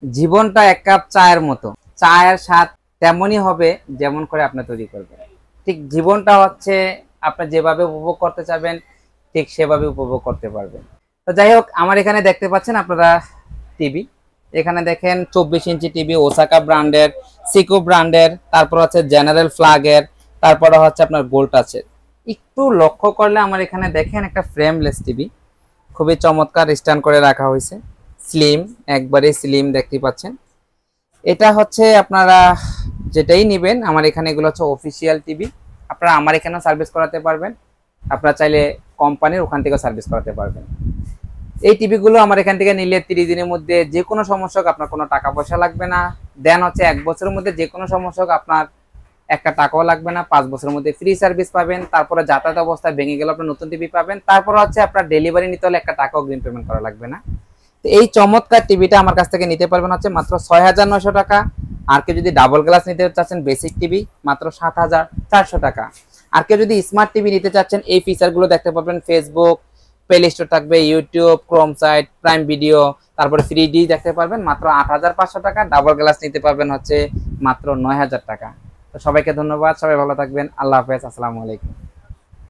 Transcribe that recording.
জীবনটা এক কাপ চায়ের মতো, চায়ের স্বাদ তেমনই হবে যেমন করে আপনি তৈরি করবেন। ঠিক জীবনটা হচ্ছে আপনি যেভাবে উপভোগ করতে চাবেন ঠিক সেভাবে উপভোগ করতে পারবেন। তো যাই হোক, আমার এখানে দেখতে পাচ্ছেন আপনারা টিভি। এখানে দেখেন 24 ইঞ্চি টিভি, ওসাকা ব্র্যান্ডের, সিকো ব্র্যান্ডের, তারপর হচ্ছে জেনারেল ফ্ল্যাগের, তারপরে হচ্ছে আপনার গোল্ড আছে। একটু লক্ষ্য করলে আমার এখানে দেখেন একটা ফ্রেমলেস টিভি, খুবই চমৎকার স্ট্যান্ড করে রাখা হয়েছে। স্লিম, একবারে স্লিম দেখতে পাচ্ছেন। এটা হচ্ছে আপনারা যেটাই নেবেন, আমার এখানে এগুলো হচ্ছে অফিসিয়াল টিভি। আপনারা আমার এখানেও সার্ভিস করাতে পারবেন, আপনারা চাইলে কোম্পানির ওখান থেকেও সার্ভিস করাতে পারবেন। এই টিভিগুলো আমার এখান থেকে নিলে 30 দিনের মধ্যে যে কোনো সমস্যা হোক আপনার কোনো টাকা পয়সা লাগবে না। দেন হচ্ছে 1 বছরের মধ্যে যে কোনো সমস্যা হোক আপনার একটা টাকাও লাগবে না। 5 বছরের মধ্যে ফ্রি সার্ভিস পাবেন। তারপরে যাতায়াত অবস্থায় ভেঙে গেলে আপনার নতুন টিভি পাবেন। তারপর হচ্ছে আপনার ডেলিভারি নিতে হলে একটা টাকা অগ্রিম পেমেন্ট করা লাগবে না। তো এই চমৎকার টিভিটা আমার কাছ থেকে নিতে পারবেন হচ্ছে মাত্র 6,900 টাকা। আর কেউ যদি ডাবল গ্লাস নিতে চাচ্ছেন বেসিক টিভি মাত্র 7,400 টাকা। আর কেউ যদি স্মার্ট টিভি নিতে চাচ্ছেন এই ফিচারগুলো দেখতে পাবেন, ফেসবুক, প্লে স্টোর থাকবে, YouTube, Chrome site, prime video, তারপরে 3D দেখতে পারবেন মাত্র 8,500 টাকা। ডাবল গ্লাস নিতে পারবেন হচ্ছে মাত্র 9,000 টাকা। তো সবাইকে ধন্যবাদ, সবাই ভালো থাকবেন, আল্লাহ হাফেজ, আসসালামু আলাইকুম।